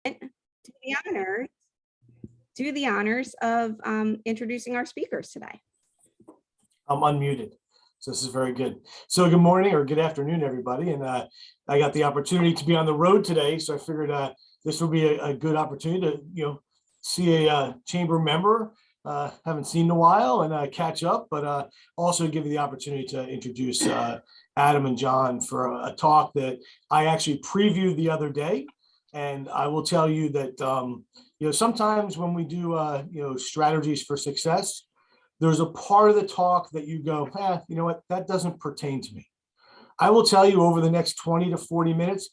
do the honors of introducing our speakers today. I'm unmuted, so this is very good. So good morning or good afternoon, everybody. And I got the opportunity to be on the road today, so I figured this would be a good opportunity to see a chamber member haven't seen in a while and catch up, but also give you the opportunity to introduce Adam and John for a talk that I actually previewed the other day. And I will tell you that sometimes when we do strategies for success, there's a part of the talk that you go, you know what, that doesn't pertain to me. I will tell you over the next 20 to 40 minutes,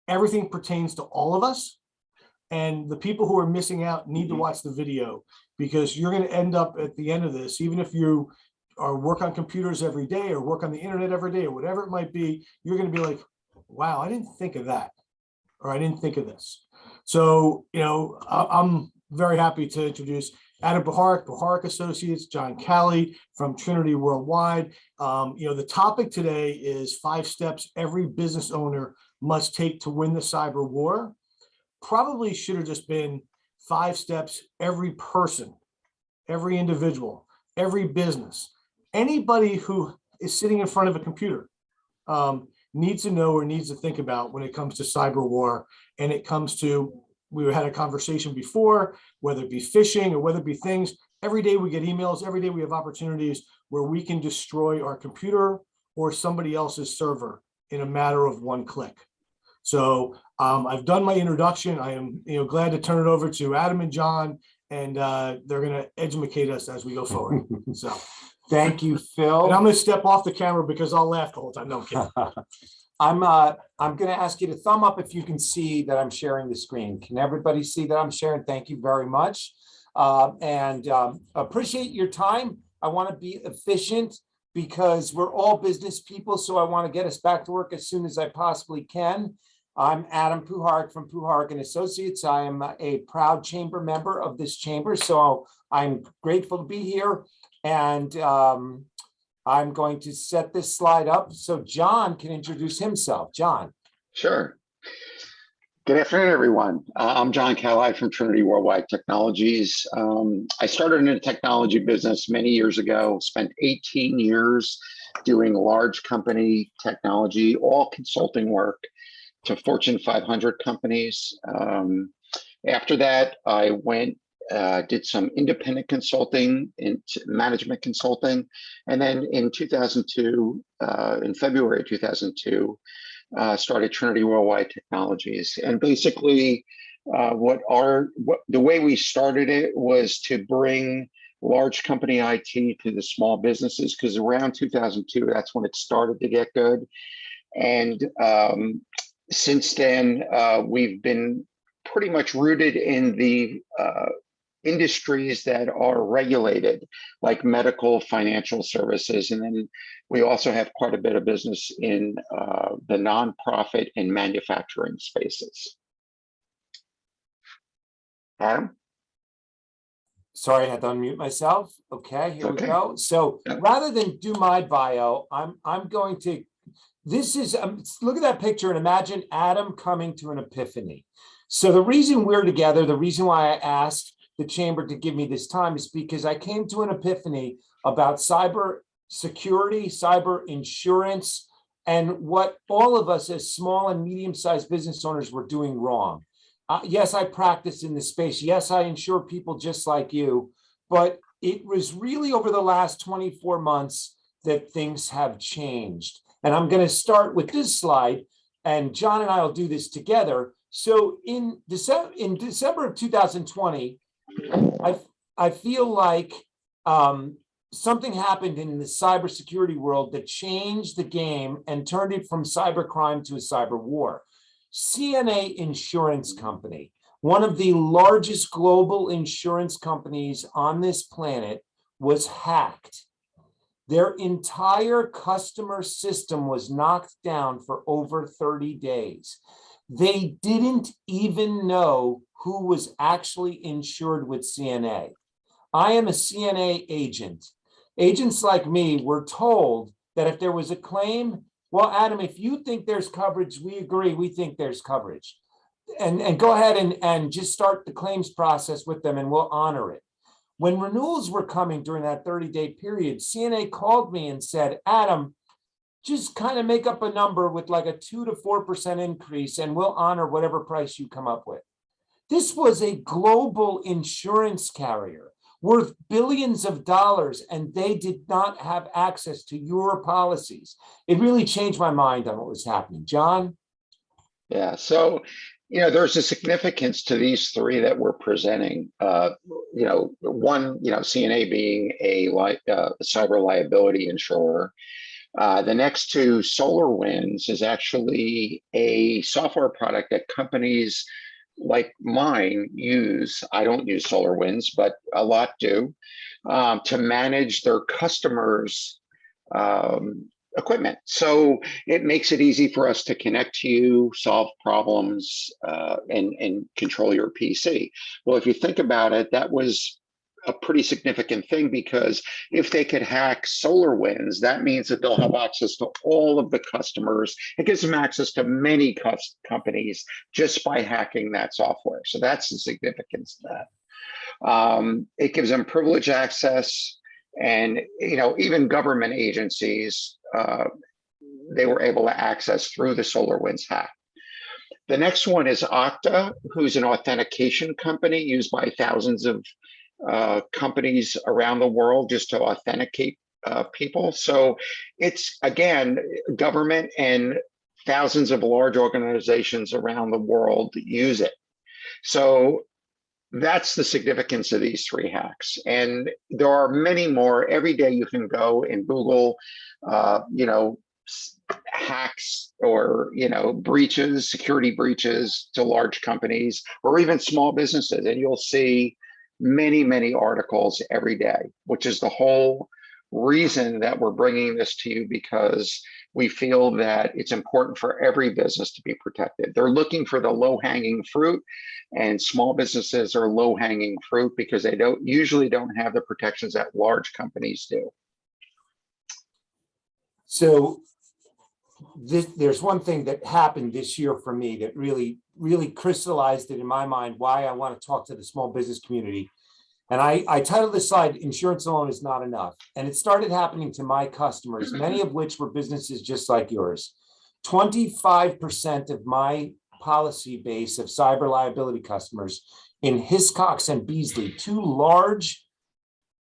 everything pertains to all of us. And the people who are missing out need to watch the video, because you're going to end up at the end of this, even if you work on computers every day or work on the internet every day or whatever it might be, you're going to be like, wow, I didn't think of that, or I didn't think of this. So, I'm very happy to introduce Adam Puharic, Puharic Associates, John Kalli from Trinity Worldwide. The topic today is 5 steps every business owner must take to win the cyber war. Probably should have just been 5 steps every person, every individual, every business, anybody who is sitting in front of a computer needs to know or needs to think about when it comes to cyber war. And it comes to, we had a conversation before, whether it be phishing or whether it be things. Every day we get emails, every day we have opportunities where we can destroy our computer or somebody else's server in a matter of one click. So I've done my introduction. I am glad to turn it over to Adam and John, and they're going to educate us as we go forward. So thank you, Phil. And I'm going to step off the camera because I'll laugh the whole time. No, I'm kidding. I'm going to ask you to thumb up if you can see that I'm sharing the screen. Can everybody see that I'm sharing? Thank you very much. And appreciate your time. I want to be efficient because we're all business people. So I want to get us back to work as soon as I possibly can. I'm Adam Puharic from Puharic and Associates. I am a proud chamber member of this chamber. So I'm grateful to be here. And I'm going to set this slide up so John can introduce himself. John. Sure. Good afternoon, everyone. I'm John Kalli from Trinity Worldwide Technologies. I started in a technology business many years ago, spent 18 years doing large company technology, all consulting work to Fortune 500 companies. After that, I did some independent consulting, management consulting. And then in 2002, in February 2002, started Trinity Worldwide Technologies. And basically the way we started it was to bring large company IT to the small businesses, because around 2002, that's when it started to get good. And since then, we've been pretty much rooted in the industries that are regulated, like medical, financial services. And then we also have quite a bit of business in the nonprofit and manufacturing spaces. Adam? Sorry, I had to unmute myself. Okay, here we go. So rather than do my bio, I'm going to, this is, look at that picture and imagine Adam coming to an epiphany. So the reason we're together, the reason why I asked the chamber to give me this time is because I came to an epiphany about cyber security, cyber insurance, and what all of us as small and medium-sized business owners were doing wrong. Yes, I practice in this space. Yes, I insure people just like you, but it was really over the last 24 months that things have changed. And I'm going to start with this slide, and John and I will do this together. So in December of 2020, I feel like something happened in the cybersecurity world that changed the game and turned it from cybercrime to a cyber war. CNA Insurance Company, one of the largest global insurance companies on this planet, was hacked. Their entire customer system was knocked down for over 30 days. They didn't even know who was actually insured with CNA. I am a CNA agent. Agents like me were told that if there was a claim, well, Adam, if you think there's coverage, we agree, we think there's coverage. and go ahead and just start the claims process with them and we'll honor it. When renewals were coming during that 30-day period, CNA called me and said, Adam, just kind of make up a number with like a 2 to 4% increase and we'll honor whatever price you come up with. This was a global insurance carrier worth billions of dollars, and they did not have access to your policies. It really changed my mind on what was happening. John? Yeah, so, there's a significance to these three that we're presenting. One, CNA being a cyber liability insurer. The next two, SolarWinds, is actually a software product that companies like mine use. I don't use SolarWinds, but a lot do, to manage their customers' equipment. So it makes it easy for us to connect to you, solve problems, and control your PC. Well, if you think about it, that was a pretty significant thing, because if they could hack SolarWinds, that means that they'll have access to all of the customers. It gives them access to many companies just by hacking that software. So that's the significance of that. It gives them privileged access, and even government agencies, they were able to access through the SolarWinds hack. The next one is Okta, who's an authentication company used by thousands of companies around the world just to authenticate people. So it's, again, government and thousands of large organizations around the world use it. So that's the significance of these three hacks. And there are many more. Every day you can go and Google, hacks or, breaches, security breaches to large companies or even small businesses. And you'll see many, many articles every day, which is the whole reason that we're bringing this to you, because we feel that it's important for every business to be protected. They're looking for the low-hanging fruit, and small businesses are low-hanging fruit because they usually don't have the protections that large companies do. So there's one thing that happened this year for me that really crystallized it in my mind why I want to talk to the small business community. And I titled this slide, Insurance Alone is Not Enough. And it started happening to my customers, many of which were businesses just like yours. 25% of my policy base of cyber liability customers in Hiscox and Beasley, two large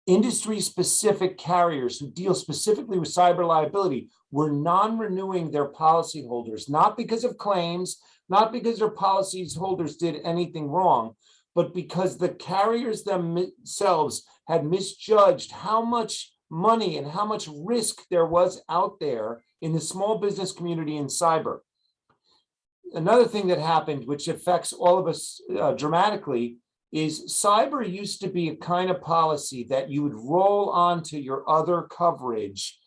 industry-specific carriers who deal specifically with cyber liability, were non-renewing their policyholders, not because of claims, not because their policyholders did anything wrong, but because the carriers themselves had misjudged how much money and how much risk there was out there in the small business community in cyber. Another thing that happened, which affects all of us dramatically, is cyber used to be a kind of policy that you would roll onto your other coverage,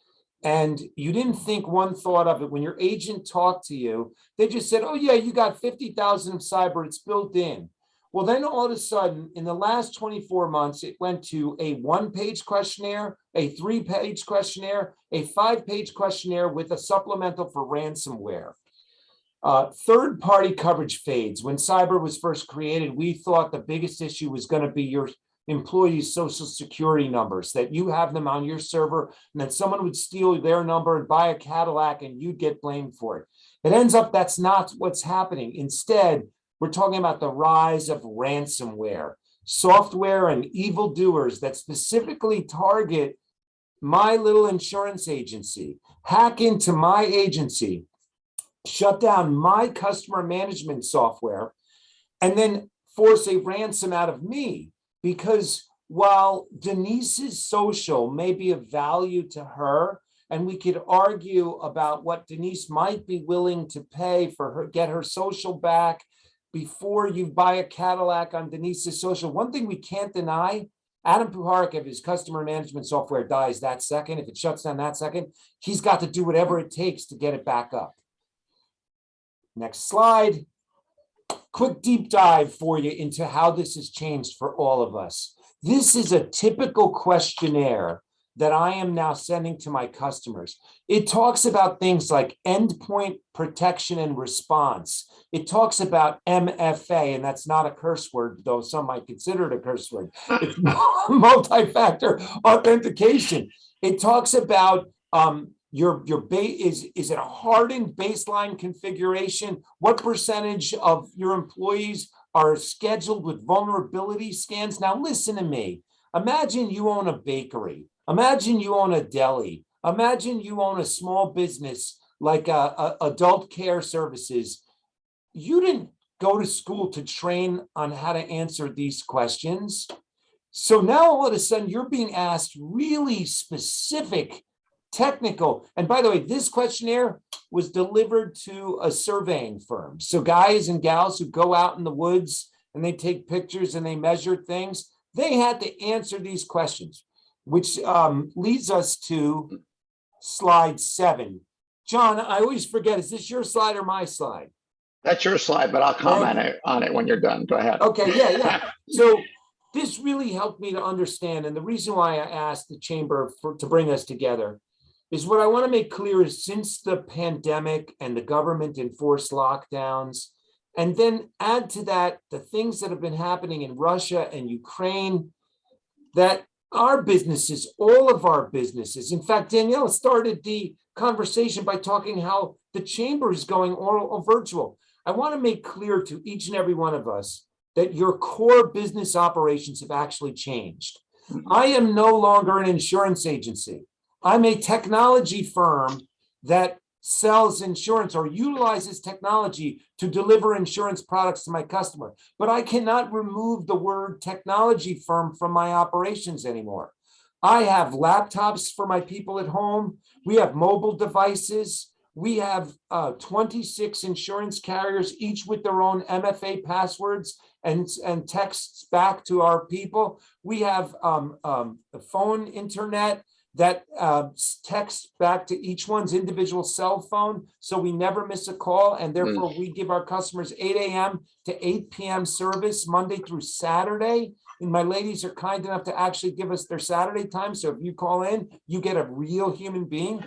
and you didn't think one thought of it. When your agent talked to you, they just said, oh yeah, you got 50,000 of cyber, it's built in. Well, then all of a sudden, in the last 24 months, it went to a 1-page questionnaire, a 3-page questionnaire, a 5-page questionnaire with a supplemental for ransomware. Third-party coverage fades. When cyber was first created, we thought the biggest issue was going to be your employees' social security numbers, that you have them on your server and that someone would steal their number and buy a Cadillac and you'd get blamed for it. It ends up that's not what's happening. Instead, we're talking about the rise of ransomware, software and evildoers that specifically target my little insurance agency, hack into my agency, shut down my customer management software, and then force a ransom out of me. Because while Denise's social may be of value to her, and we could argue about what Denise might be willing to pay for her, get her social back before you buy a Cadillac on Denise's social. One thing we can't deny, Adam Puharic, if his customer management software dies that second, if it shuts down that second, he's got to do whatever it takes to get it back up. Next slide. Quick deep dive for you into how this has changed for all of us. This is a typical questionnaire that I am now sending to my customers. It talks about things like endpoint protection and response. It talks about MFA, and that's not a curse word, though some might consider it a curse word. It's multi-factor authentication. It talks about your base, is it a hardened baseline configuration? What percentage of your employees are scheduled with vulnerability scans? Now listen to me. Imagine you own a bakery. Imagine you own a deli. Imagine you own a small business like adult care services. You didn't go to school to train on how to answer these questions. So now all of a sudden you're being asked really specific, technical. And by the way, this questionnaire was delivered to a surveying firm. So guys and gals who go out in the woods and they take pictures and they measure things, they had to answer these questions, which leads us to slide 7. John, I always forget, is this your slide or my slide? That's your slide, but I'll comment on it when you're done. Go ahead. Okay, yeah. So this really helped me to understand, and the reason why I asked the chamber to bring us together is what I want to make clear is since the pandemic and the government enforced lockdowns, and then add to that the things that have been happening in Russia and Ukraine, that our businesses, all of our businesses, in fact, Danielle started the conversation by talking how the chamber is going all virtual. I want to make clear to each and every one of us that your core business operations have actually changed. I am no longer an insurance agency. I'm a technology firm that sells insurance or utilizes technology to deliver insurance products to my customer. But I cannot remove the word technology firm from my operations anymore. I have laptops for my people at home. We have mobile devices. We have 26 insurance carriers, each with their own MFA passwords and texts back to our people. We have the phone internet that texts back to each one's individual cell phone, so we never miss a call, and therefore we give our customers 8 a.m. to 8 p.m. service Monday through Saturday. And my ladies are kind enough to actually give us their Saturday time, so if you call in, you get a real human being.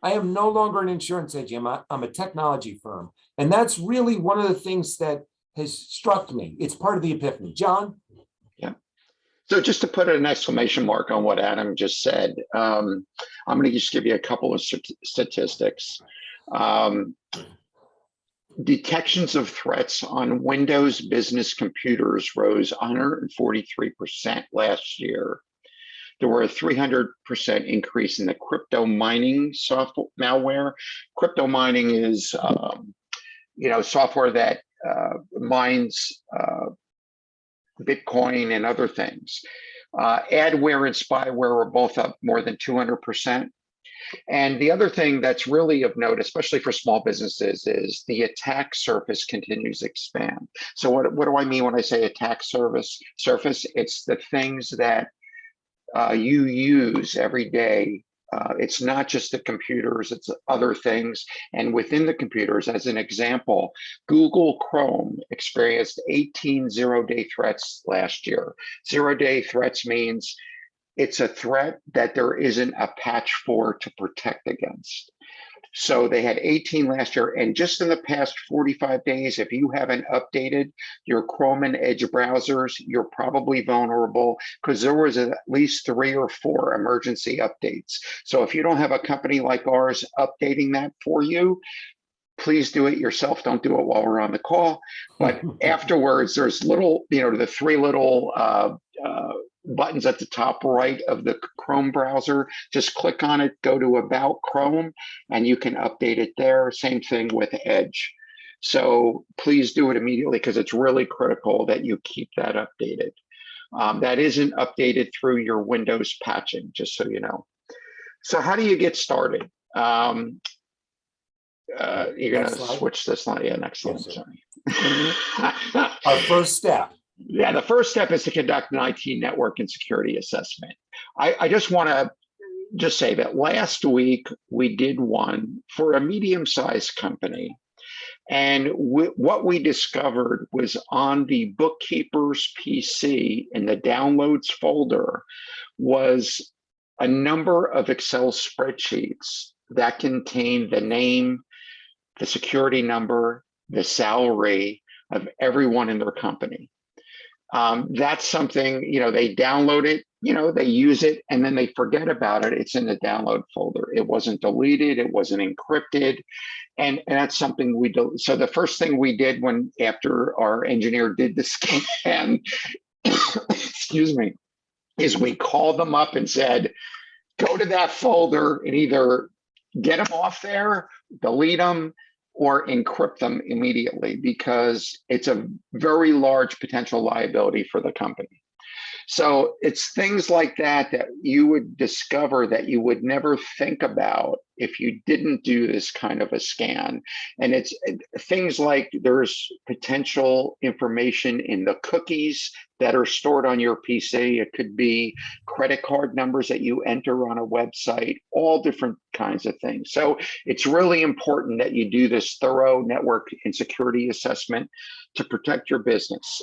I am no longer an insurance agent. I'm a technology firm, and that's really one of the things that has struck me. It's part of the epiphany. John? Yeah. So just to put an exclamation mark on what Adam just said, I'm going to just give you a couple of statistics. Detections of threats on Windows business computers rose 143% last year. There were a 300% increase in the crypto mining software malware. Crypto mining is, software that mines Bitcoin and other things. Adware and spyware were both up more than 200%. And the other thing that's really of note, especially for small businesses, is the attack surface continues to expand. So what do I mean when I say attack surface? It's the things that you use every day. It's not just the computers, it's other things. And within the computers, as an example, Google Chrome experienced 18 zero-day threats last year. Zero-day threats means it's a threat that there isn't a patch for to protect against. So they had 18 last year, and just in the past 45 days, if you haven't updated your Chrome and Edge browsers, you're probably vulnerable because there was at least 3 or 4 emergency updates. So if you don't have a company like ours updating that for you, please do it yourself. Don't do it while we're on the call. But afterwards, there's little, the 3 little buttons at the top right of the Chrome browser. Just click on it, go to About Chrome, and you can update it there. Same thing with Edge. So please do it immediately because it's really critical that you keep that updated. That isn't updated through your Windows patching, just so you know. So how do you get started? You're going to switch this slide. Yeah, next slide. Sorry. Our first step. Yeah, the first step is to conduct an IT network and security assessment. I just want to say that last week we did one for a medium-sized company. And what we discovered was on the bookkeeper's PC in the downloads folder was a number of Excel spreadsheets that contain the name, the security number, the salary of everyone in their company. That's something, they download it, they use it, and then they forget about it. It's in the download folder. It wasn't deleted. It wasn't encrypted. And that's something we do. So the first thing we did after our engineer did the scan, excuse me, is we called them up and said, go to that folder and either get them off there, delete them, or encrypt them immediately, because it's a very large potential liability for the company. So it's things like that that you would discover that you would never think about if you didn't do this kind of a scan. And it's things like there's potential information in the cookies that are stored on your PC. It could be credit card numbers that you enter on a website, all different kinds of things. So it's really important that you do this thorough network and security assessment to protect your business.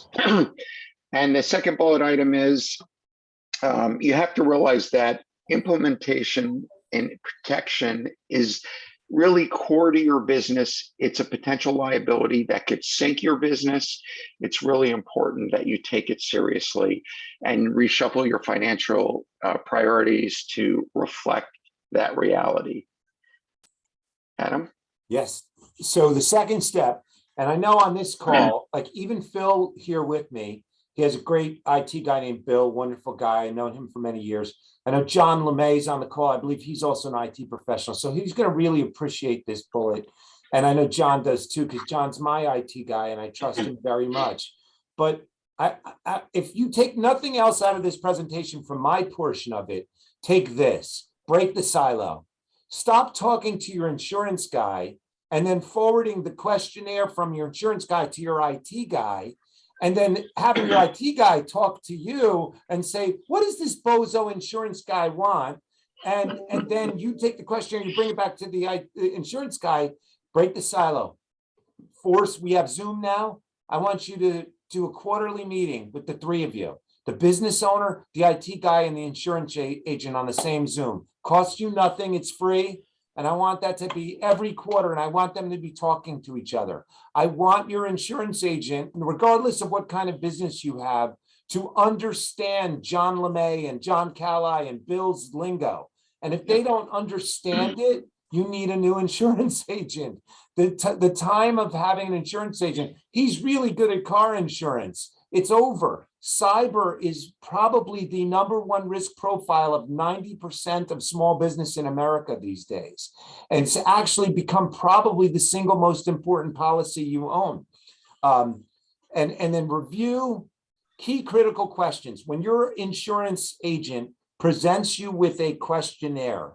And the second bullet item is you have to realize that implementation and protection is really core to your business. It's a potential liability that could sink your business. It's really important that you take it seriously and reshuffle your financial priorities to reflect that reality. Adam? Yes. So the second step, and I know on this call, like even Phil here with me, he has a great IT guy named Bill, wonderful guy. I've known him for many years. I know John LeMay's on the call. I believe he's also an IT professional. So he's going to really appreciate this bullet. And I know John does too, because John's my IT guy and I trust him very much. But if you take nothing else out of this presentation from my portion of it, take this, break the silo. Stop talking to your insurance guy and then forwarding the questionnaire from your insurance guy to your IT guy. And then having your IT guy talk to you and say, what does this bozo insurance guy want? And then you take the questionnaire, you bring it back to the insurance guy, break the silo. We have Zoom now. I want you to do a quarterly meeting with the three of you, the business owner, the IT guy, and the insurance agent on the same Zoom. Costs you nothing, it's free. And I want that to be every quarter, and I want them to be talking to each other. I want your insurance agent, regardless of what kind of business you have, to understand John LeMay and John Kalli and Bill's lingo. And if they don't understand it, you need a new insurance agent. The time of having an insurance agent, he's really good at car insurance. It's over. Cyber is probably the #1 risk profile of 90% of small business in America these days. And it's actually become probably the single most important policy you own. And then review key critical questions. When your insurance agent presents you with a questionnaire,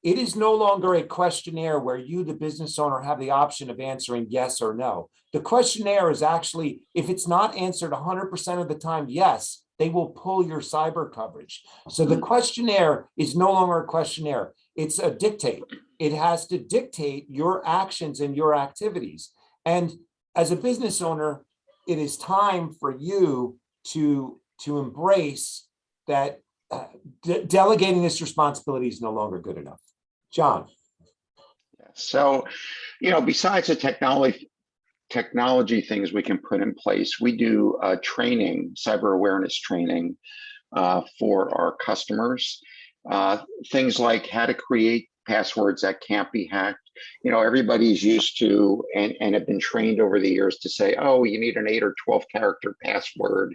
it is no longer a questionnaire where you, the business owner, have the option of answering yes or no. The questionnaire is actually, if it's not answered 100% of the time yes, they will pull your cyber coverage. So the questionnaire is no longer a questionnaire. It's a dictate. It has to dictate your actions and your activities. And as a business owner, it is time for you to embrace that delegating this responsibility is no longer good enough. John. So, besides the technology things we can put in place, we do training, cyber awareness training for our customers. Things like how to create passwords that can't be hacked. Everybody's used to and have been trained over the years to say, oh, you need an 8 or 12 character password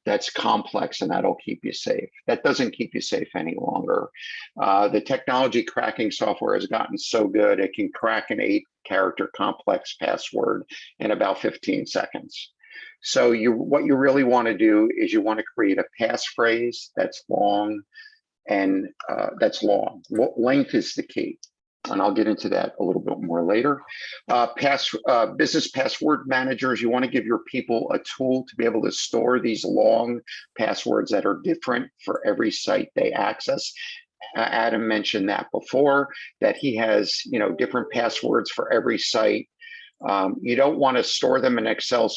that's complex and that'll keep you safe. That doesn't keep you safe any longer. The technology cracking software has gotten so good, it can crack an 8-character complex password in about 15 seconds. So what you really want to do is you want to create a passphrase that's long and length is the key. And I'll get into that a little bit more later. Business password managers, you want to give your people a tool to be able to store these long passwords that are different for every site they access. Adam mentioned that before, that he has different passwords for every site. You don't want to store them in an Excel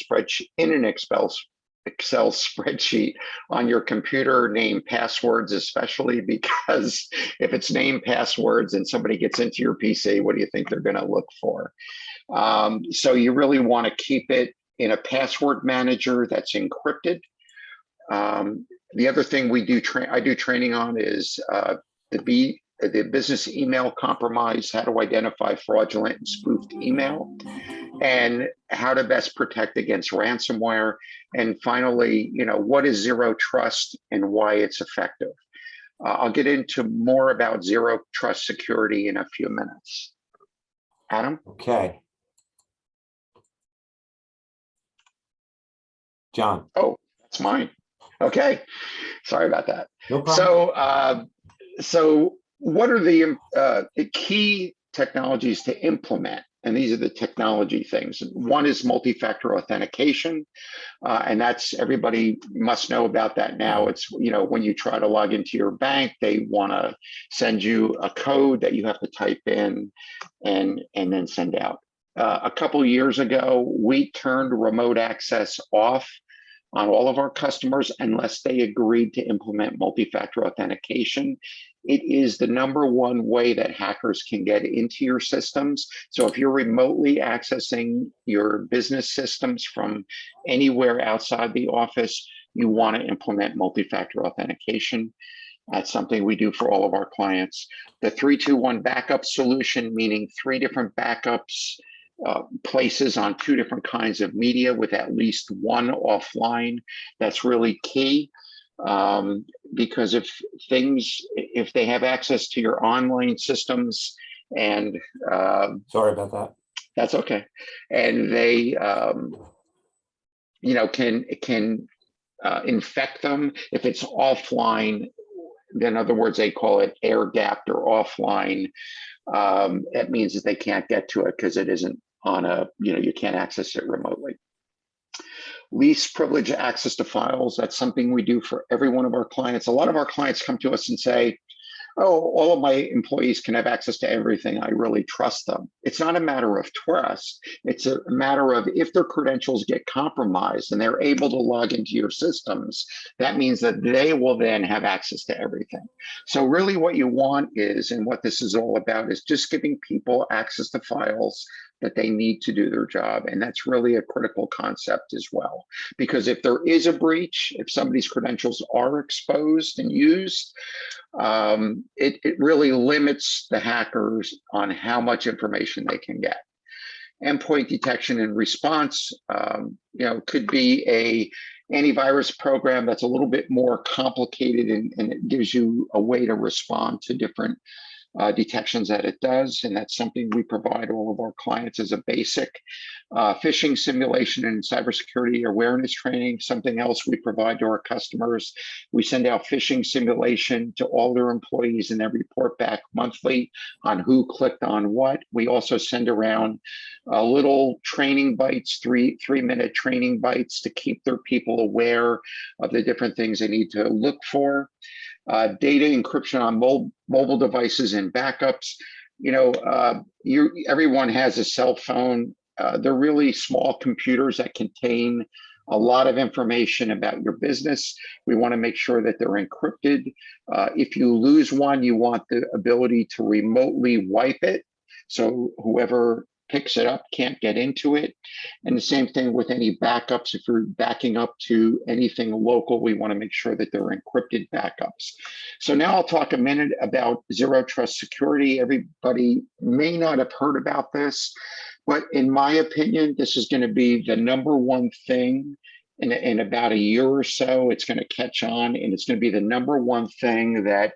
Excel spreadsheet on your computer, name passwords, especially because if it's name passwords and somebody gets into your PC, what do you think they're going to look for? So you really want to keep it in a password manager that's encrypted. The other thing I do training on is the business email compromise, how to identify fraudulent and spoofed email, and how to best protect against ransomware. And finally, what is zero trust and why it's effective. I'll get into more about zero trust security in a few minutes. Adam? Okay. John. Oh, that's mine. Okay. Sorry about that. No problem. So what are the key technologies to implement? And these are the technology things. One is multi-factor authentication. And that's, everybody must know about that now. It's, when you try to log into your bank, they want to send you a code that you have to type in and then send out. A couple years ago, we turned remote access off on all of our customers unless they agreed to implement multi-factor authentication. It is the #1 way that hackers can get into your systems. So if you're remotely accessing your business systems from anywhere outside the office, you want to implement multi-factor authentication. That's something we do for all of our clients. The 3-2-1 backup solution, meaning 3 different backups, places on 2 different kinds of media with at least 1 offline. That's really key, because if they have access to your online systems and Sorry about that. That's okay, and they can infect them if it's offline. In other words, they call it air gapped or offline. It means that they can't get to it because it isn't on you can't access it remotely. Least privilege access to files. That's something we do for every one of our clients. A lot of our clients come to us and say, oh, all of my employees can have access to everything. I really trust them. It's not a matter of trust. It's a matter of if their credentials get compromised and they're able to log into your systems, that means that they will then have access to everything. So really what you want is, and what this is all about, is just giving people access to files that they need to do their job. And that's really a critical concept as well. Because if there is a breach, if somebody's credentials are exposed and used, it really limits the hackers on how much information they can get. Endpoint detection and response, could be a antivirus program that's a little bit more complicated, and it gives you a way to respond to different detections that it does, and that's something we provide all of our clients as a basic. Phishing simulation and cybersecurity awareness training, something else we provide to our customers. We send out phishing simulation to all their employees and they report back monthly on who clicked on what. We also send around little training bites, three-minute training bites to keep their people aware of the different things they need to look for. Data encryption on mobile devices and backups. Everyone has a cell phone. They're really small computers that contain a lot of information about your business. We want to make sure that they're encrypted. If you lose one, you want the ability to remotely wipe it, so whoever picks it up can't get into it. And the same thing with any backups. If you're backing up to anything local, we want to make sure that they're encrypted backups. So now I'll talk a minute about zero trust security. Everybody may not have heard about this, but in my opinion, this is going to be the #1 thing in about a year or so. It's going to catch on, and it's going to be the #1 thing that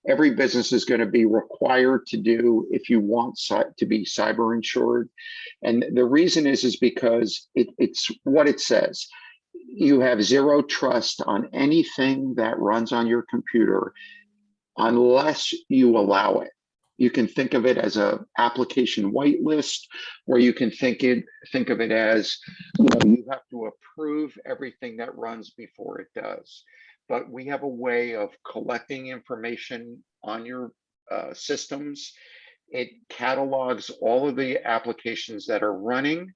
every business is going to be required to do if you want to be cyber insured. And the reason is because it's what it says. You have zero trust on anything that runs on your computer unless you allow it. You can think of it as a application whitelist, or you can think of it as, you have to approve everything that runs before it does. But we have a way of collecting information on your systems. It catalogs all of the applications that are running,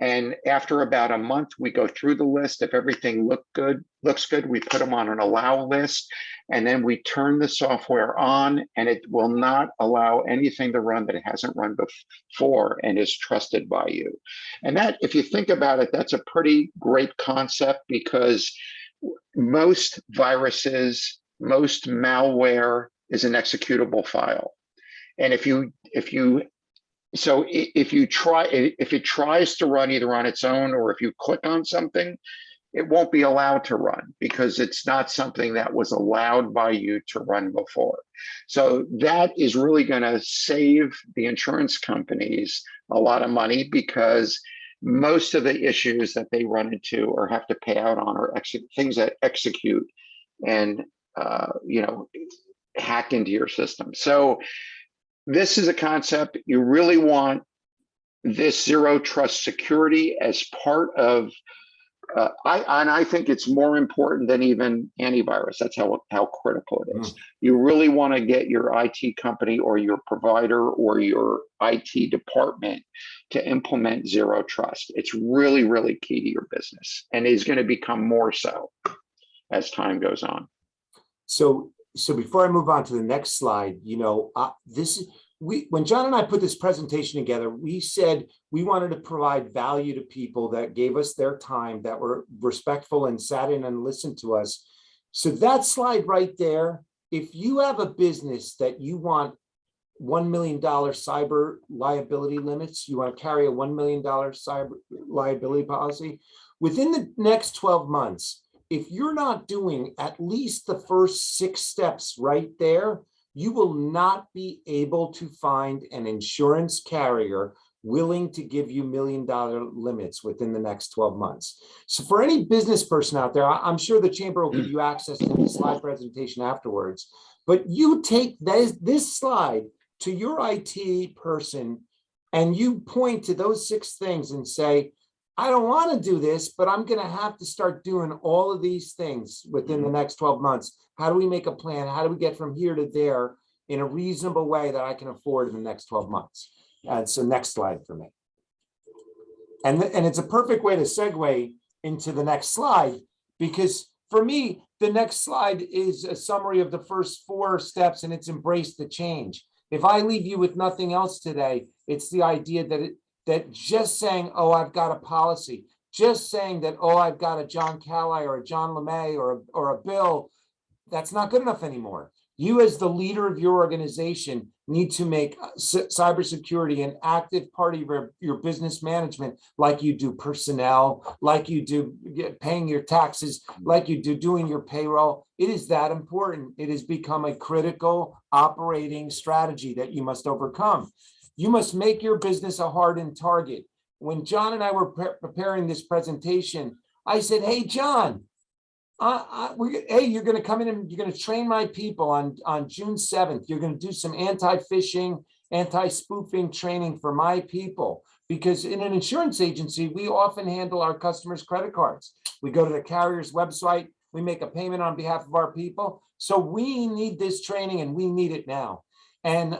And after about a month, we go through the list. If everything looks good, we put them on an allow list, and then we turn the software on, and it will not allow anything to run that it hasn't run before and is trusted by you. And that, if you think about it, that's a pretty great concept, because most viruses, most malware is an executable file. And if it tries to run either on its own, or if you click on something, it won't be allowed to run, because it's not something that was allowed by you to run before. So that is really going to save the insurance companies a lot of money, because most of the issues that they run into or have to pay out on are things that execute and hack into your system. So this is a concept. You really want this zero trust security as part of, I think it's more important than even antivirus. That's how critical it is. You really want to get your IT company or your provider or your IT department to implement zero trust. It's really, really key to your business, and is going to become more so as time goes on. So before I move on to the next slide, when John and I put this presentation together, we said we wanted to provide value to people that gave us their time, that were respectful and sat in and listened to us. So that slide right there, if you have a business that you want $1 million cyber liability limits, you want to carry a $1 million cyber liability policy, within the next 12 months, if you're not doing at least the first 6 steps right there, you will not be able to find an insurance carrier willing to give you $1 million limits within the next 12 months. So for any business person out there, I'm sure the chamber will give you access to the slide presentation afterwards, but you take this slide to your IT person and you point to those 6 things and say, I don't want to do this, but I'm going to have to start doing all of these things within the next 12 months. How do we make a plan? How do we get from here to there in a reasonable way that I can afford in the next 12 months? And so next slide for me. And it's a perfect way to segue into the next slide, because for me, the next slide is a summary of the first 4 steps, and it's embrace the change. If I leave you with nothing else today, it's the idea that just saying, oh, I've got a policy, just saying that, oh, I've got a John Kalli or a John LeMay or a Bill, that's not good enough anymore. You, as the leader of your organization, need to make cybersecurity an active part of your business management, like you do personnel, like you do paying your taxes, like you do doing your payroll. It is that important. It has become a critical operating strategy that you must overcome. You must make your business a hardened target. When John and I were preparing this presentation, I said, hey, John, you're going to come in and you're going to train my people on June 7th. You're going to do some anti-phishing, anti-spoofing training for my people. Because in an insurance agency, we often handle our customers' credit cards. We go to the carrier's website, we make a payment on behalf of our people. So we need this training, and we need it now. And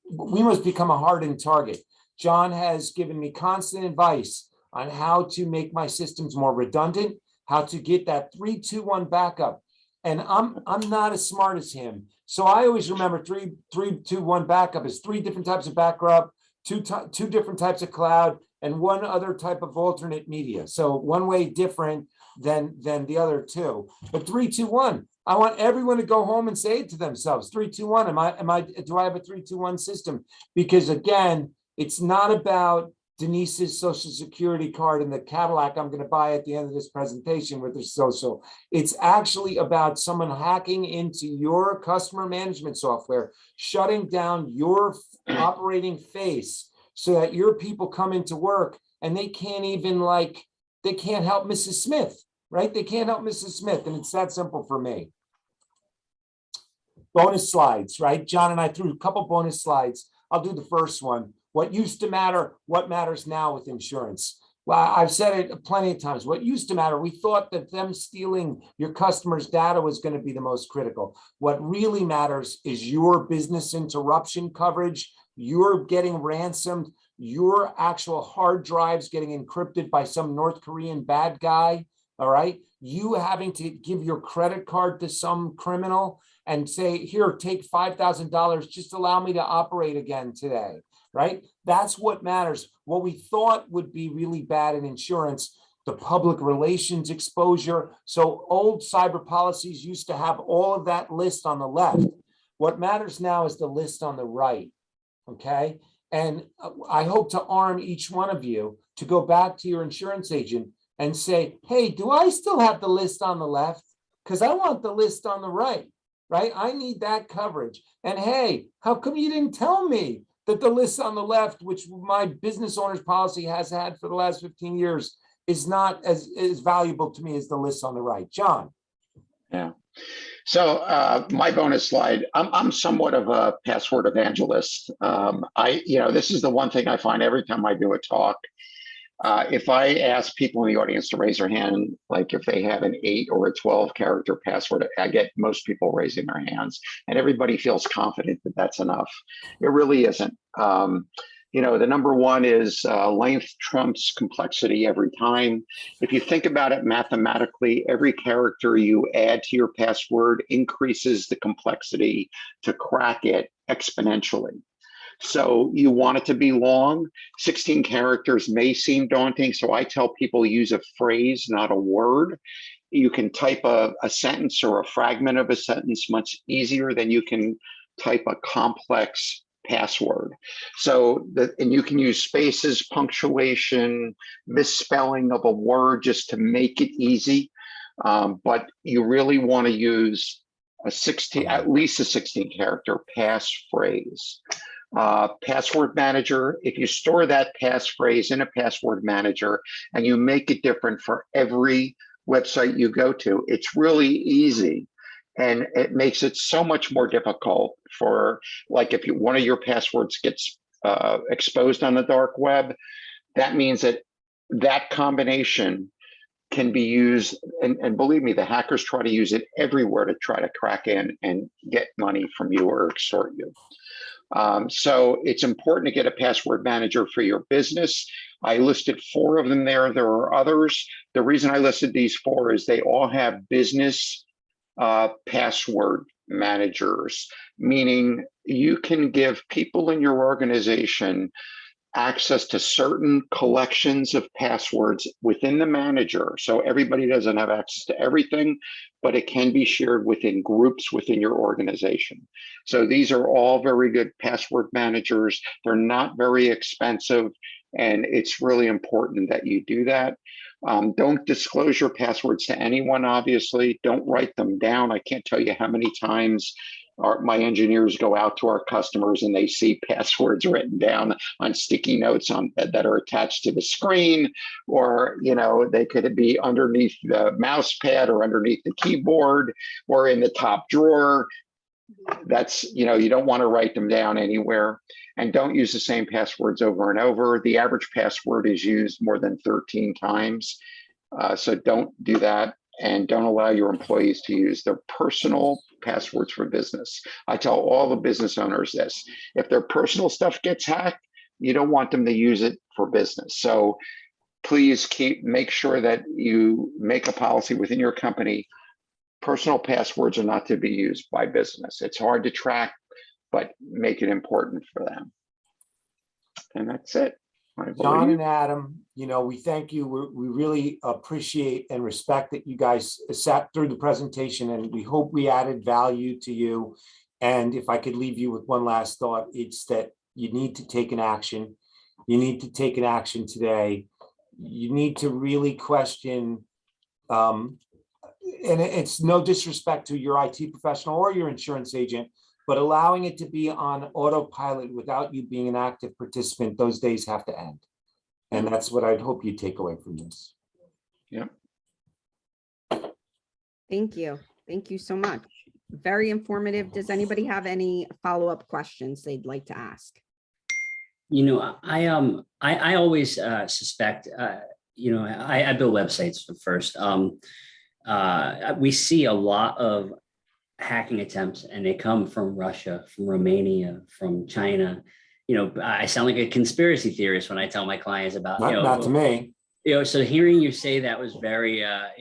we must become a hardened target. John has given me constant advice on how to make my systems more redundant, how to get that 3-2-1 backup. And I'm not as smart as him. So I always remember 3-2-1 backup is 3 different types of backup, two different types of cloud, and 1 other type of alternate media. So one way different than the other 2. But 3-2-1. I want everyone to go home and say it to themselves, 3-2-1. Do I have a 3-2-1 system? Because again, it's not about Denise's social security card and the Cadillac I'm going to buy at the end of this presentation with the social. It's actually about someone hacking into your customer management software, shutting down your operating face so that your people come into work and they can't help Mrs. Smith, right? They can't help Mrs. Smith. And it's that simple for me. Bonus slides, right? John and I threw a couple bonus slides. I'll do the first one. What used to matter, what matters now with insurance? Well, I've said it plenty of times. What used to matter, we thought that them stealing your customers' data was going to be the most critical. What really matters is your business interruption coverage. You're getting ransomed. your actual hard drives getting encrypted by some North Korean bad guy, all right? You having to give your credit card to some criminal and say, here, take $5,000, just allow me to operate again today, right? That's what matters. What we thought would be really bad in insurance, the public relations exposure. So old cyber policies used to have all of that list on the left. What matters now is the list on the right, okay? And I hope to arm each one of you to go back to your insurance agent and say, hey, do I still have the list on the left? Because I want the list on the right, right? I need that coverage. And hey, how come you didn't tell me that the list on the left, which my business owner's policy has had for the last 15 years, is not as valuable to me as the list on the right? John. Yeah. So my bonus slide, I'm somewhat of a password evangelist. This is the one thing I find every time I do a talk. If I ask people in the audience to raise their hand, like if they have an 8 or a 12 character password, I get most people raising their hands, and everybody feels confident that that's enough. It really isn't. The number one is length trumps complexity every time. If you think about it mathematically, every character you add to your password increases the complexity to crack it exponentially. So you want it to be long. 16 characters may seem daunting, so I tell people use a phrase, not a word. You can type a sentence or a fragment of a sentence much easier than you can type a complex password. And you can use spaces, punctuation, misspelling of a word just to make it easy. But you really want to use at least a 16 character passphrase. Password manager, if you store that passphrase in a password manager and you make it different for every website you go to, it's really easy. And it makes it so much more difficult for, like, if one of your passwords gets exposed on the dark web, that means that combination can be used, and believe me, the hackers try to use it everywhere to try to crack in and get money from you or extort you. So it's important to get a password manager for your business. I listed 4 of them there. There are others. The reason I listed these 4 is they all have business password managers, meaning you can give people in your organization access to certain collections of passwords within the manager. So everybody doesn't have access to everything, but it can be shared within groups within your organization. So these are all very good password managers. They're not very expensive, and it's really important that you do that. Don't disclose your passwords to anyone, obviously. Don't write them down. I can't tell you how many times my engineers go out to our customers and they see passwords written down on sticky notes that are attached to the screen, or they could be underneath the mouse pad or underneath the keyboard or in the top drawer. That's, you don't want to write them down anywhere, and don't use the same passwords over and over. The average password is used more than 13 times. So don't do that. And don't allow your employees to use their personal passwords for business. I tell all the business owners this: if their personal stuff gets hacked, you don't want them to use it for business. So please make sure that you make a policy within your company. Personal passwords are not to be used by business. It's hard to track, but make it important for them. And that's it. John and Adam, we thank you. We really appreciate and respect that you guys sat through the presentation, and we hope we added value to you. And if I could leave you with one last thought, it's that you need to take an action. You need to take an action today. You need to really question, and it's no disrespect to your IT professional or your insurance agent, but allowing it to be on autopilot without you being an active participant, those days have to end. And that's what I'd hope you take away from this. Yeah. Thank you. Thank you so much. Very informative. Does anybody have any follow-up questions they'd like to ask? I always suspect, I build websites first. We see a lot of hacking attempts, and they come from Russia, from Romania, from China. I sound like a conspiracy theorist when I tell my clients about, Not to me. So hearing you say that was very, I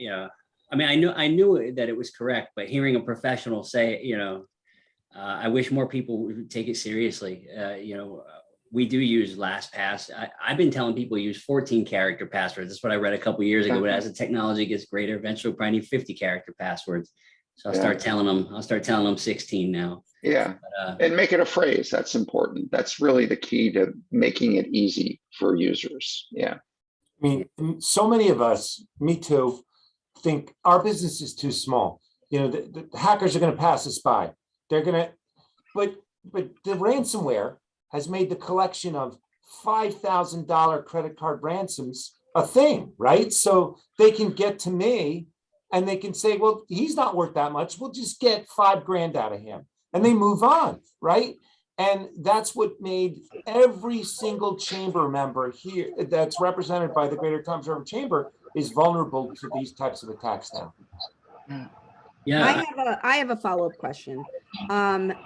mean, I knew that it was correct, but hearing a professional say, I wish more people would take it seriously. We do use LastPass. I've been telling people use 14 character passwords. That's what I read a couple of years ago, but as the technology gets greater, eventually we'll probably need 50 character passwords. So I'll start telling them 16 now. Yeah. And make it a phrase. That's important. That's really the key to making it easy for users. Yeah. I mean, so many of us, me too, think our business is too small. The hackers are going to pass us by. They're going to, but the ransomware has made the collection of $5,000 credit card ransoms a thing, right? So they can get to me and they can say, well, he's not worth that much. We'll just get $5,000 out of him. And they move on, right? And that's what made every single chamber member here that's represented by the Greater Tom's River Chamber is vulnerable to these types of attacks now. Yeah. I have a follow-up question.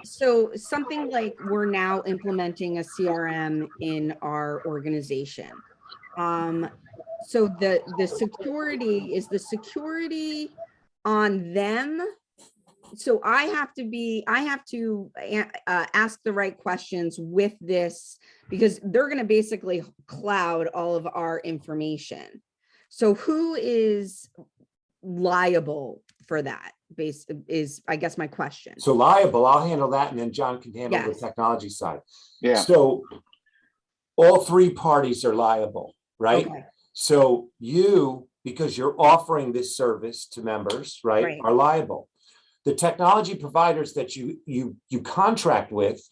So something like we're now implementing a CRM in our organization. So the security, is the security on them? So I have to ask the right questions with this, because they're going to basically cloud all of our information. So who is liable for that? Is I guess my question. So liable, I'll handle that, and then John can handle the technology side. Yeah. So all three parties are liable, right? Okay. So you, because you're offering this service to members, right, are liable. The technology providers that you contract with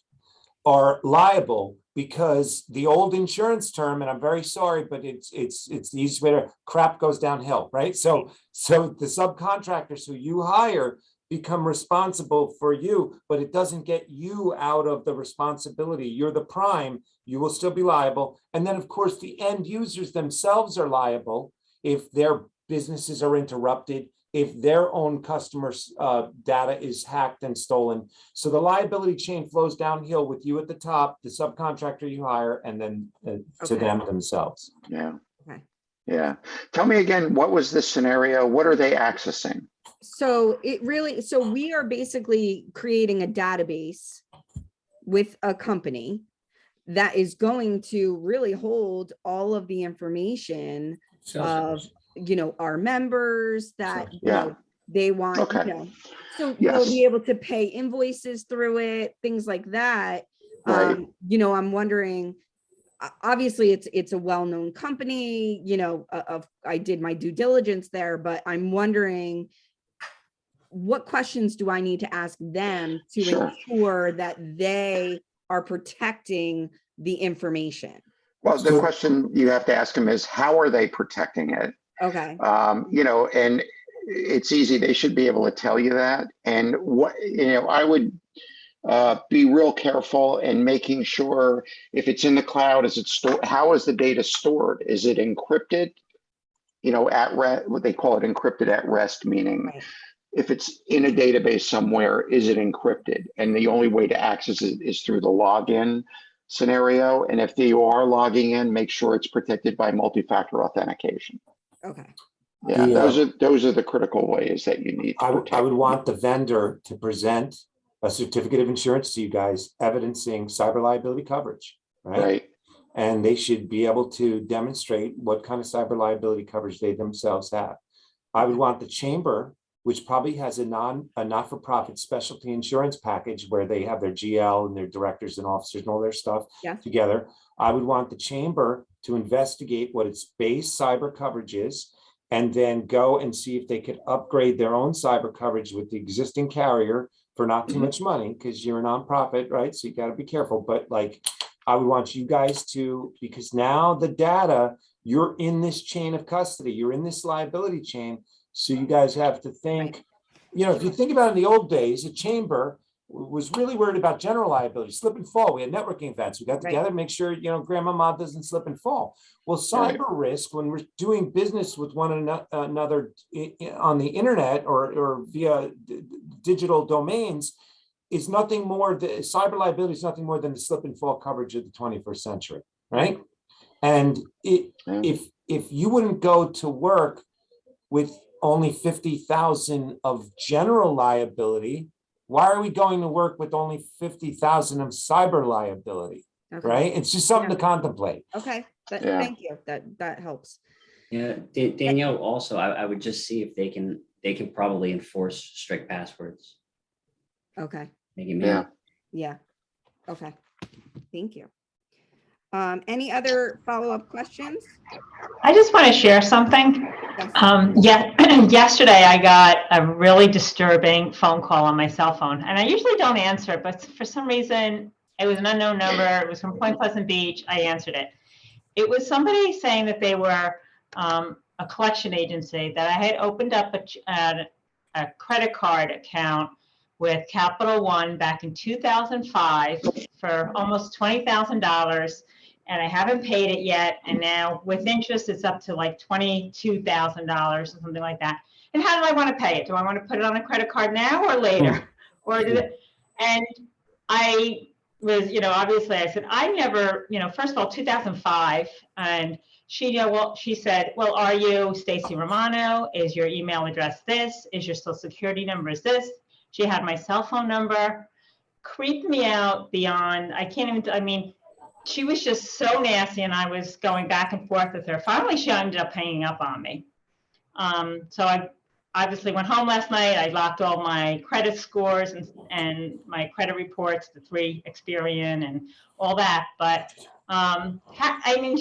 are liable, because the old insurance term, and I'm very sorry, but it's the easiest way to, crap goes downhill, right? So the subcontractors who you hire become responsible for you, but it doesn't get you out of the responsibility. You're the prime, you will still be liable. And then of course the end users themselves are liable if their businesses are interrupted, if their own customers' data is hacked and stolen. So the liability chain flows downhill with you at the top, the subcontractor you hire, and then to them themselves. Yeah. Okay. Yeah. Tell me again, what was this scenario? What are they accessing? So we are basically creating a database with a company that is going to really hold all of the information of our members that they want. So they'll be able to pay invoices through it, things like that. Right. I'm wondering, obviously it's a well-known company, I did my due diligence there, but I'm wondering, what questions do I need to ask them to ensure that they are protecting the information? Well, the question you have to ask them is, how are they protecting it? Okay. And it's easy. They should be able to tell you that. And what, I would be real careful in making sure, if it's in the cloud, is it stored? How is the data stored? Is it encrypted? At rest, what they call it, encrypted at rest, meaning if it's in a database somewhere, is it encrypted? And the only way to access it is through the login scenario. And if you are logging in, make sure it's protected by multi-factor authentication. Okay. Yeah, those are the critical ways that you need to protect. I would want the vendor to present a certificate of insurance to you guys evidencing cyber liability coverage, right? And they should be able to demonstrate what kind of cyber liability coverage they themselves have. I would want the chamber, which probably has a not-for-profit specialty insurance package where they have their GL and their directors and officers and all their stuff together. I would want the chamber to investigate what its base cyber coverage is, and then go and see if they could upgrade their own cyber coverage with the existing carrier for not too much money, because you're a nonprofit, right? So you got to be careful. But I would want you guys to, because now the data, you're in this chain of custody, you're in this liability chain. So you guys have to think, if you think about it, in the old days, a chamber was really worried about general liability, slip and fall. We had networking events. We got together to make sure, grandma doesn't slip and fall. Well, cyber risk, when we're doing business with one another on the internet or via digital domains, is nothing more, cyber liability is nothing more than the slip and fall coverage of the 21st century, right? And if you wouldn't go to work with only 50,000 of general liability, why are we going to work with only 50,000 of cyber liability? Okay. Right? It's just something to contemplate. Okay, Yeah. thank you. That helps. Yeah, Danielle, also, I would just see if they can probably enforce strict passwords. Okay, Make it Yeah. yeah, okay, thank you. Any other follow-up questions? I just want to share something. Yes. Yesterday I got a really disturbing phone call on my cell phone, and I usually don't answer it, but for some reason it was an unknown number. It was from Point Pleasant Beach. I answered it. It was somebody saying that they were a collection agency, that I had opened up a credit card account with Capital One back in 2005 for almost $20,000. And I haven't paid it yet. And now with interest, it's up to like $22,000 or something like that. And how do I want to pay it? Do I want to put it on a credit card now or later? Or do it? And I was, obviously I said, I never, first of all, 2005. And she, she said, well, are you Stacy Romano? Is your email address this? Is your social security number is this? She had my cell phone number. Creeped me out beyond, I can't even, I mean, she was just so nasty, and I was going back and forth with her. Finally, she ended up hanging up on me. So I obviously went home last night. I locked all my credit scores and my credit reports, the 3 Experian and all that. But I mean,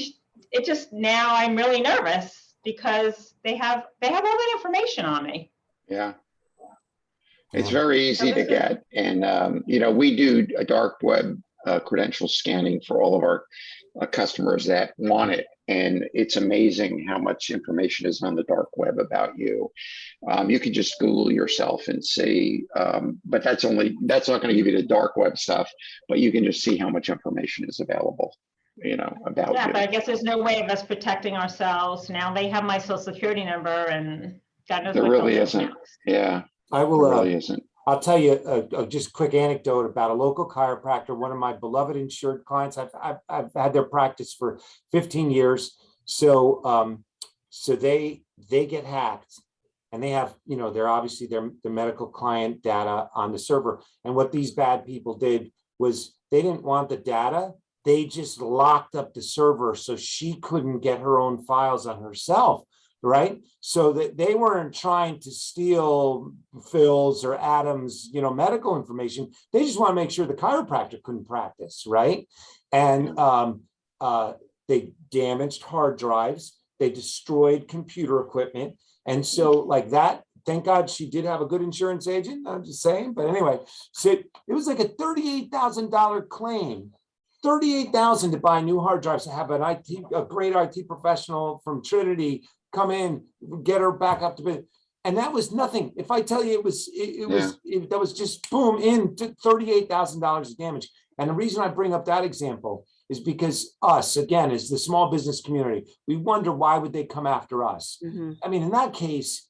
it just, now I'm really nervous because they have all that information on me. Yeah. It's very easy to get. And, we do a dark web credential scanning for all of our customers that want it. And it's amazing how much information is on the dark web about you. You can just Google yourself and see, but that's not going to give you the dark web stuff, but you can just see how much information is available, about Yeah, you. but I guess there's no way of us protecting ourselves. Now they have my social security number, and God knows There what really they'll do isn't. next. Yeah, I there will. really isn't. I'll tell you a just quick anecdote about a local chiropractor, one of my beloved insured clients. I've had their practice for 15 years. So so they get hacked, and they have, they're obviously their medical client data on the server. And what these bad people did was they didn't want the data. They just locked up the server so she couldn't get her own files on herself. Right. So that they weren't trying to steal Phil's or Adam's, medical information. They just want to make sure the chiropractor couldn't practice. Right. And they damaged hard drives. They destroyed computer equipment. And so like that, thank God she did have a good insurance agent. I'm just saying. But anyway, so it was like a $38,000 claim. $38,000 to buy new hard drives, to have a great IT professional from Trinity come in, get her back up to bed. And that was nothing. If I tell you that was just boom into $38,000 of damage. And the reason I bring up that example is because us, again, as the small business community, we wonder, why would they come after us? Mm-hmm. I mean, in that case,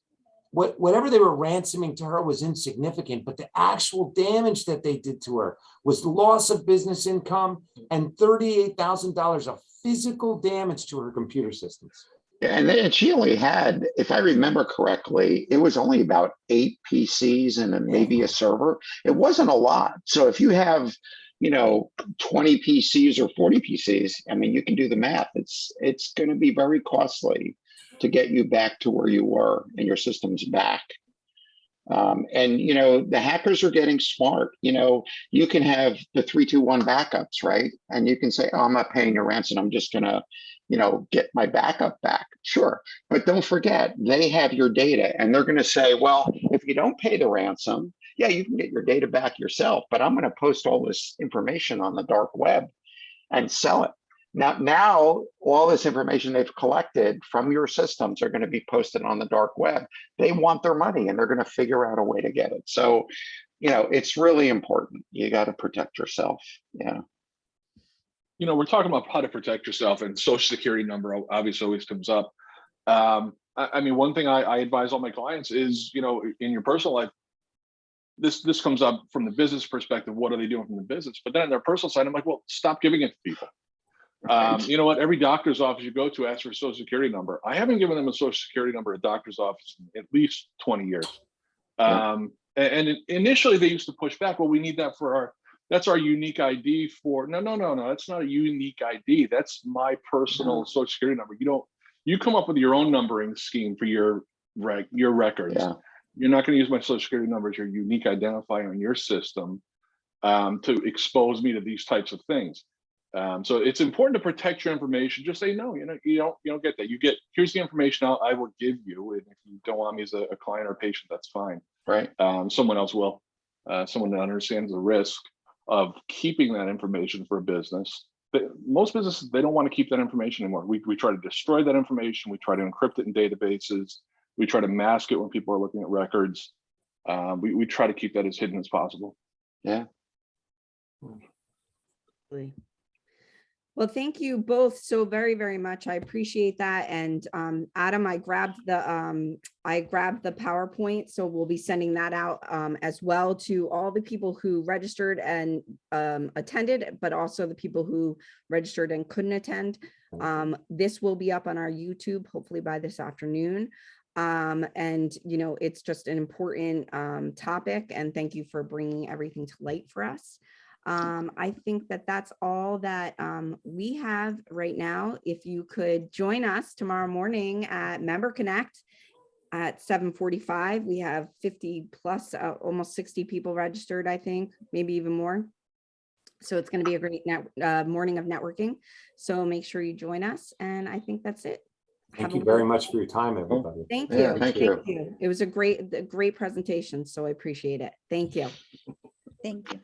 whatever they were ransoming to her was insignificant, but the actual damage that they did to her was loss of business income and $38,000 of physical damage to her computer systems. And she only had, if I remember correctly, it was only about 8 PCs and then maybe a server. It wasn't a lot. So if you have, 20 PCs or 40 PCs, I mean, you can do the math. It's going to be very costly to get you back to where you were and your system's back. And, the hackers are getting smart. You can have the 3-2-1 backups, right? And you can say, oh, I'm not paying your ransom. I'm just going to, get my backup back. Sure. But don't forget, they have your data, and they're going to say, well, if you don't pay the ransom, yeah, you can get your data back yourself, but I'm going to post all this information on the dark web and sell it. Now, all this information they've collected from your systems are going to be posted on the dark web. They want their money, and they're going to figure out a way to get it. So, it's really important. You got to protect yourself. Yeah. We're talking about how to protect yourself, and social security number obviously always comes up. I mean, one thing I advise all my clients is, in your personal life, this comes up from the business perspective. What are they doing from the business? But then on their personal side, I'm like, well, stop giving it to people. You know what? Every doctor's office you go to asks for a social security number. I haven't given them a social security number at a doctor's office in at least 20 years. And initially they used to push back. Well, we need that for that's our unique ID for, no. That's not a unique ID. That's my personal social security number. You come up with your own numbering scheme for your records. Yeah. You're not going to use my social security number as your unique identifier in your system to expose me to these types of things. So it's important to protect your information. Just say no. You don't get that. Here's the information I will give you, and if you don't want me as a client or patient, that's fine. Right. Someone else will. Someone that understands the risk of keeping that information for a business. But most businesses, they don't want to keep that information anymore. We try to destroy that information. We try to encrypt it in databases. We try to mask it when people are looking at records. We try to keep that as hidden as possible. Yeah. Well, thank you both so very, very much. I appreciate that. And Adam, I grabbed the PowerPoint, so we'll be sending that out as well to all the people who registered and attended, but also the people who registered and couldn't attend. This will be up on our YouTube, hopefully by this afternoon. And it's just an important topic, and thank you for bringing everything to light for us. I think that's all that we have right now. If you could join us tomorrow morning at Member Connect at 7:45, we have 50 plus, almost 60 people registered, I think, maybe even more. So it's going to be a great morning of networking. So make sure you join us. And I think that's it. Thank you very much for your time, everybody. Thank you. Yeah, thank you. It was a great presentation. So I appreciate it. Thank you. Thank you.